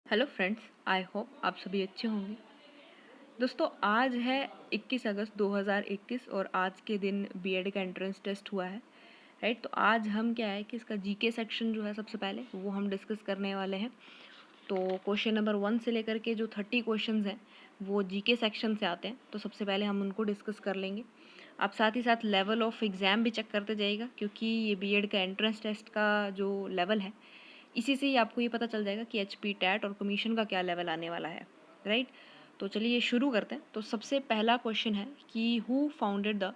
Hello friends, I hope आप सभी अच्छे होंगे। दोस्तों, आज है 21 अगस्त 2021 और आज के दिन बीएड का एंट्रेंस टेस्ट हुआ है, राइट। तो आज हम क्या है कि इसका जीके सेक्शन जो है सबसे पहले वो हम डिस्कस करने वाले हैं। तो क्वेश्चन नंबर 1 से लेकर के जो 30 क्वेश्चंस हैं वो जीके सेक्शन से आते हैं, तो सबसे पहले हम उनको डिस्कस कर लेंगे। आप साथ ही साथ लेवल ऑफ एग्ज़ाम भी चेक करते जाइएगा, क्योंकि ये बीएड का एंट्रेंस टेस्ट का जो लेवल है इसी से ही आपको ये पता चल जाएगा कि एचपी टैट और कमीशन का क्या लेवल आने वाला है, राइट। तो चलिए ये शुरू करते हैं। तो सबसे पहला क्वेश्चन है कि who founded the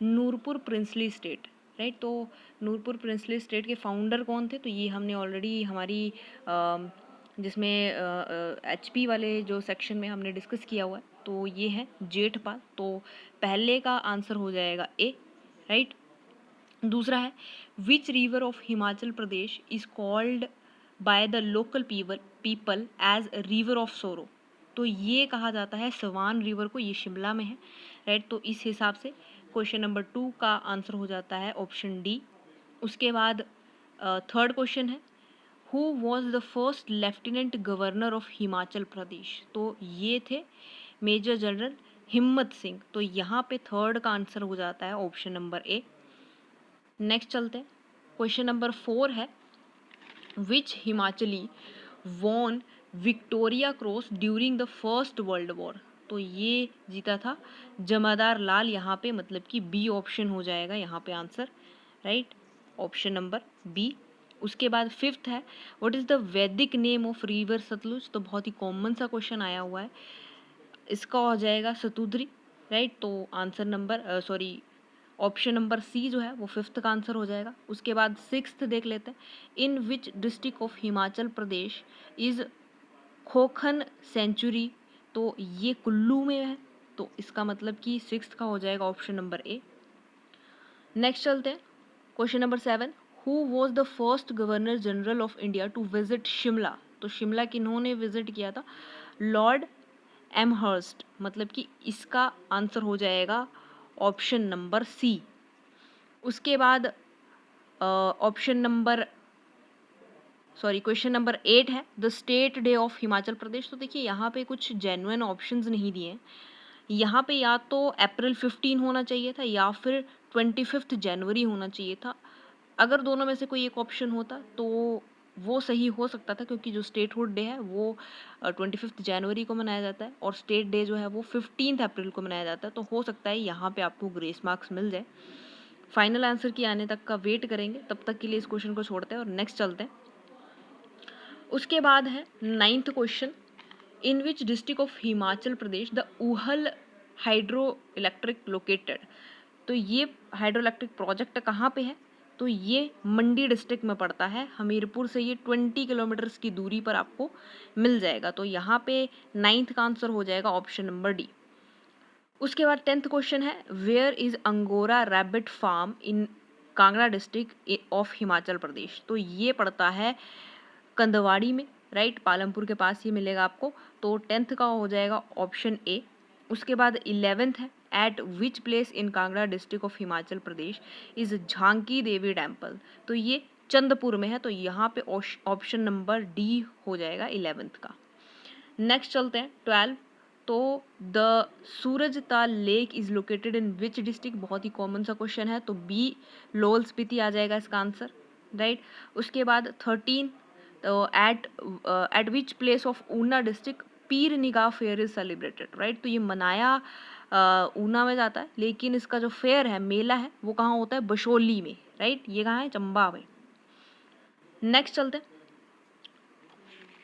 Nurpur princely state, right. तो नूरपुर प्रिंसली स्टेट के फाउंडर कौन थे? तो ये हमने ऑलरेडी हमारी जिसमें एचपी वाले जो सेक्शन में हमने डिस्कस किया हुआ है, तो ये है जेठपाल। तो पहले का आंसर हो जाएगा ए, राइट। दूसरा है which river of Himachal Pradesh is called by the local people as river of sorrow. तो ये कहा जाता है सवान रिवर को, ये शिमला में है, राइट। तो इस हिसाब से क्वेश्चन नंबर 2 का आंसर हो जाता है ऑप्शन डी। उसके बाद थर्ड क्वेश्चन है who was the first lieutenant governor of Himachal Pradesh. तो ये थे मेजर जनरल हिम्मत सिंह। तो यहाँ पे थर्ड का आंसर हो जाता है ऑप्शन नंबर ए। नेक्स्ट चलते हैं। क्वेश्चन नंबर 4 है which Himachali won Victoria Cross during the First World War. तो ये जीता था जमादार लाल, यहाँ पे मतलब कि बी ऑप्शन हो जाएगा यहाँ पे answer, right. Option number B. उसके बाद फिफ्थ है what is the Vedic name of river Sutlej. तो बहुत ही कॉमन सा क्वेश्चन आया हुआ है, इसका हो जाएगा सतुद्री, राइट। तो answer number option number C जो है वो फिफ्थ का आंसर हो जाएगा। उसके बाद सिक्स्थ देख लेते हैं in which district of Himachal Pradesh is Khokhan sanctuary. तो ये कुल्लू में है, तो इसका मतलब कि सिक्स्थ का हो जाएगा ऑप्शन नंबर ए। नेक्स्ट चलते हैं question number 7 who was the first governor general of India to visit Shimla. तो शिमला किन्होंने विजिट किया था? लॉर्ड एमहर्स्ट, मतलब कि इसका आंसर हो जाएगा ऑप्शन नंबर सी। उसके बाद ऑप्शन नंबर क्वेश्चन नंबर 8 है the state day of Himachal Pradesh. तो देखिए यहाँ पे कुछ जेन्युइन ऑप्शंस नहीं दिए हैं। यहाँ पे या तो अप्रैल 15 होना चाहिए था या फिर 25 जनवरी होना चाहिए था। अगर दोनों में से कोई एक ऑप्शन होता तो वो सही हो सकता था, क्योंकि जो स्टेटहुड डे है वो 25 जनवरी को मनाया जाता है और स्टेट डे जो है वो 15 अप्रैल को मनाया जाता है। तो हो सकता है यहाँ पे आपको ग्रेस मार्क्स मिल जाए। फाइनल आंसर की आने तक का वेट करेंगे, तब तक के लिए इस क्वेश्चन को छोड़ते हैं और नेक्स्ट चलते हैं। उसके बाद है 9th question in which district of Himachal Pradesh the Uhl hydro electric located. तो ये हाइड्रो इलेक्ट्रिक प्रोजेक्ट कहाँ पे है? तो ये मंडी डिस्ट्रिक्ट में पड़ता है। हमीरपुर से ये 20 किलोमीटर्स की दूरी पर आपको मिल जाएगा। तो यहाँ पे 9th का आंसर हो जाएगा ऑप्शन नंबर डी। उसके बाद 10th क्वेश्चन है where is Angora rabbit farm in Kangra district of Himachal Pradesh. तो ये पड़ता है कंदवाड़ी में, राइट। पालमपुर के पास ये मिलेगा आपको। तो 10th का हो जाएगा ऑप्शन ए। उसके बाद 11th है eight which place in Kangra district of Himachal Pradesh is झांकी देवी टेम्पल। तो ये चंदपुर में है, तो यहाँ पे ऑप्शन नंबर डी हो जाएगा 11th का। नेक्स्ट चलते हैं 12। तो the Surajtal lake is located in which district. बहुत ही कॉमन सा क्वेश्चन है, तो बी लाहौल स्पीति आ जाएगा इसका आंसर, राइट। उसके बाद 13 तो eight which place of Una district पीर निगाह फेयर इज सेलिब्रेटेड, राइट। तो ये मनाया ऊना में जाता है, लेकिन इसका जो फेयर है, मेला है, वो कहाँ होता है? बशोली में, राइट। ये कहाँ है? चंबा में। नेक्स्ट चलते हैं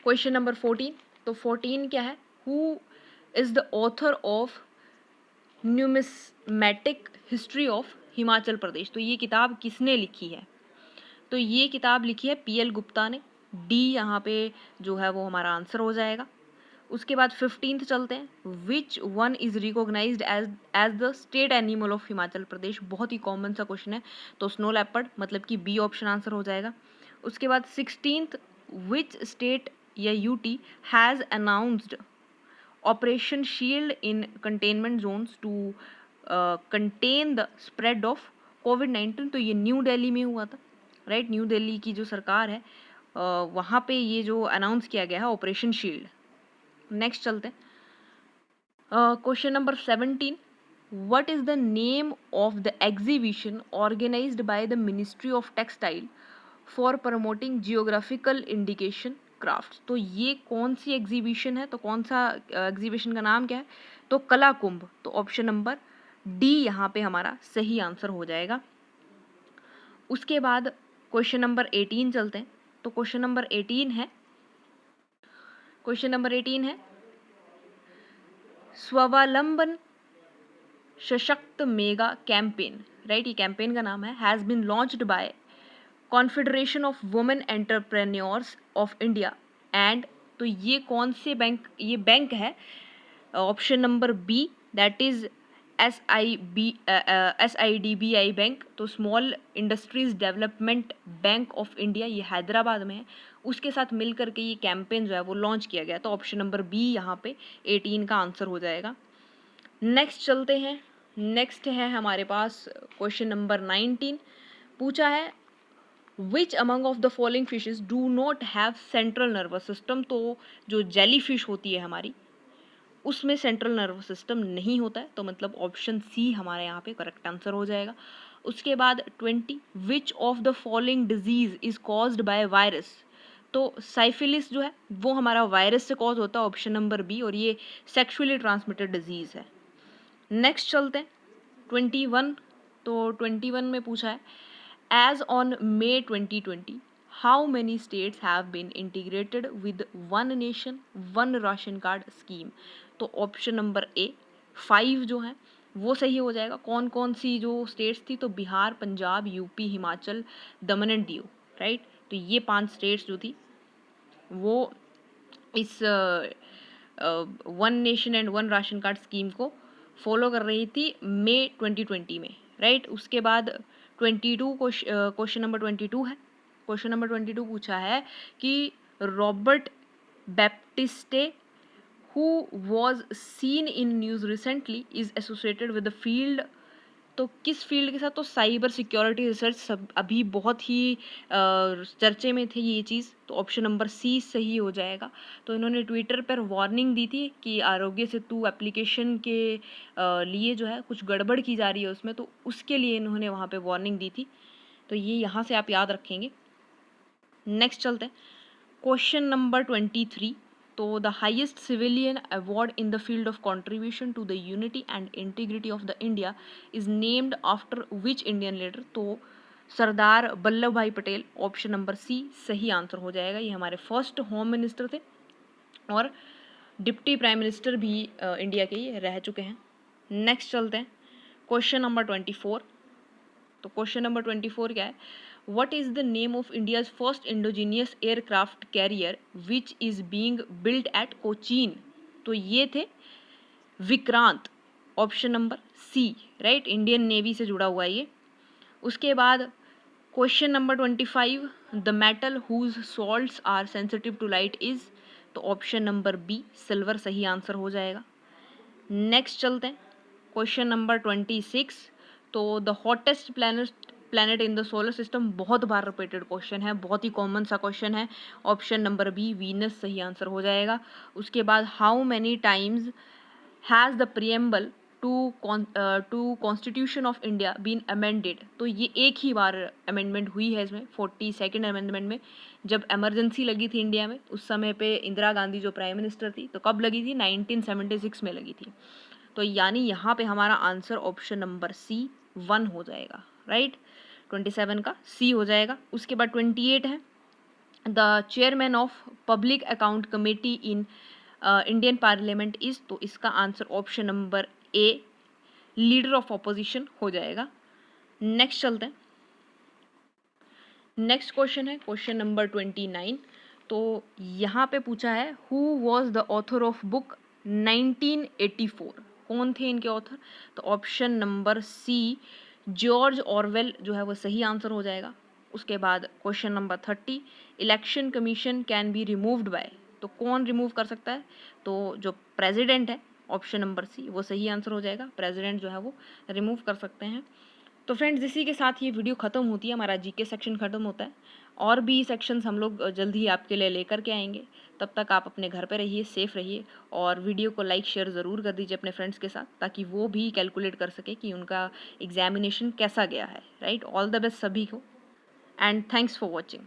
क्वेश्चन नंबर 14। तो 14 क्या है who is the author of numismatic history of Himachal Pradesh. तो ये किताब किसने लिखी है? तो ये किताब लिखी है पीएल गुप्ता ने। डी यहाँ पे जो है वो हमारा आंसर हो जाएगा। उसके बाद 15th चलते हैं which one is recognised as the state animal of Himachal Pradesh. बहुत ही कॉमन सा क्वेश्चन है, तो स्नो लेपर्ड, मतलब कि बी ऑप्शन आंसर हो जाएगा। उसके बाद 16th विच स्टेट या UT has announced operation shield in containment zones to contain the spread of कोविड-19। तो ये न्यू दिल्ली में हुआ था, राइट। न्यू दिल्ली की जो सरकार है वहाँ पे ये जो अनाउंस किया गया है ऑपरेशन शील्ड। नेक्स्ट चलते हैं, question number 17, what is the name of the exhibition organized by the Ministry of Textile for promoting geographical indication crafts? तो ये कौन सी एग्जीबिशन है, तो कौन सा एग्जीबिशन का नाम क्या है, तो कला कुंभ। तो ऑप्शन नंबर डी यहाँ पे हमारा सही आंसर हो जाएगा। उसके बाद क्वेश्चन नंबर 18 चलते हैं। तो क्वेश्चन नंबर 18 है Swavalamban Sashakt mega campaign, right, ये कैंपेन का नाम है, has been launched by Confederation of Women Entrepreneurs of India and, तो ये कौन से बैंक, ये बैंक है, option number B, that is SIDBI bank, तो small industries development bank of India, ये हैदराबाद में है, उसके साथ मिल करके ये कैंपेन जो है वो लॉन्च किया गया। तो ऑप्शन नंबर बी यहाँ पे 18 का आंसर हो जाएगा। नेक्स्ट चलते हैं, नेक्स्ट है हमारे पास क्वेश्चन नंबर 19, पूछा है which among of the following fishes do not have central nervous system. तो जो जेली फिश होती है हमारी, उसमें सेंट्रल नर्वस सिस्टम नहीं होता है, तो मतलब ऑप्शन सी हमारे यहाँ पे करेक्ट आंसर हो जाएगा। उसके बाद 20, which of the following disease is caused by virus. तो साइफिलिस जो है वो हमारा वायरस से कॉज होता है, ऑप्शन नंबर बी, और ये सेक्सुअली ट्रांसमिटेड डिजीज है। नेक्स्ट चलते हैं 21, तो 21 में पूछा है as on May 2020 how many states have been integrated with one nation one ration card scheme. तो ऑप्शन नंबर ए 5 जो है वो सही हो जाएगा। कौन कौन सी जो स्टेट्स थी, तो Bihar, Punjab, UP, Himachal, Daman and Diu, right. तो ये 5 स्टेट्स जो थी वो इस one nation and one ration card scheme को फॉलो कर रही थी May 2020 में, राइट। उसके बाद 22 क्वेश्चन नंबर 22 है। क्वेश्चन नंबर 22 पूछा है कि Robert Baptiste who was seen in news recently is associated with the field, तो किस फील्ड के साथ, तो साइबर सिक्योरिटी रिसर्च, सब अभी बहुत ही चर्चे में थे ये चीज़, तो ऑप्शन नंबर सी सही हो जाएगा। तो इन्होंने ट्विटर पर वार्निंग दी थी कि आरोग्य सेतु एप्लीकेशन के लिए जो है कुछ गड़बड़ की जा रही है उसमें, तो उसके लिए इन्होंने वहाँ पे वार्निंग दी थी, तो ये यहाँ से आप याद रखेंगे। नेक्स्ट चलते हैं क्वेश्चन नंबर 23, तो the highest civilian award in the field of contribution to the unity and integrity of the India is named after which Indian leader. तो सरदार वल्लभ भाई पटेल, ऑप्शन नंबर सी सही आंसर हो जाएगा। ये हमारे फर्स्ट होम मिनिस्टर थे और डिप्टी प्राइम मिनिस्टर भी इंडिया के ही रह चुके हैं। नेक्स्ट चलते हैं क्वेश्चन नंबर 24, तो क्वेश्चन नंबर 24 क्या है, what is the name of India's first indigenous aircraft carrier which is being built at Cochin। तो ये थे Vikrant, option number C, right, Indian navy से जुड़ा हुआ है ये। उसके बाद question number 25, the metal whose salts are sensitive to light is, तो ऑप्शन नंबर बी सिल्वर सही आंसर हो जाएगा। नेक्स्ट चलते हैं क्वेश्चन नंबर 26, तो the hottest planet in the solar system, बहुत बार रिपीटेड क्वेश्चन है, बहुत ही कॉमन सा क्वेश्चन है, ऑप्शन नंबर बी वीनस सही आंसर हो जाएगा। उसके बाद how many times has the preamble to constitution of India been amended. तो ये एक ही बार अमेंडमेंट हुई है इसमें, 42nd अमेंडमेंट में, जब इमरजेंसी लगी थी इंडिया में, उस समय पे इंदिरा गांधी जो प्राइम मिनिस्टर थी, तो कब लगी थी, 1976 में लगी थी। तो यानी यहाँ पे हमारा आंसर ऑप्शन नंबर सी 1 हो जाएगा, राइट। 27 का सी हो जाएगा। उसके बाद 28 है, the chairman of public account committee in Indian parliament is, तो इसका answer option number A leader of opposition हो जाएगा। नेक्स्ट चलते हैं, नेक्स्ट क्वेश्चन है क्वेश्चन नंबर 29, तो यहाँ पे पूछा है who was the author of book 1984, कौन थे इनके ऑथर, तो option number C George Orwell जो है वो सही आंसर हो जाएगा। उसके बाद question number 30, election commission can be removed by, तो कौन रिमूव कर सकता है, तो जो प्रेसिडेंट है, ऑप्शन नंबर सी वो सही आंसर हो जाएगा, प्रेसिडेंट जो है वो रिमूव कर सकते हैं। तो फ्रेंड्स इसी के साथ ये वीडियो ख़त्म होती है, हमारा जीके सेक्शन ख़त्म होता है। और भी सेक्शंस हम लोग जल्द ही आपके लिए लेकर के आएंगे। तब तक आप अपने घर पे रहिए, सेफ़ रहिए, और वीडियो को लाइक शेयर ज़रूर कर दीजिए अपने फ्रेंड्स के साथ, ताकि वो भी कैलकुलेट कर सके कि उनका एग्जामिनेशन कैसा गया है। राइट, ऑल द बेस्ट सभी को, एंड थैंक्स फॉर वॉचिंग।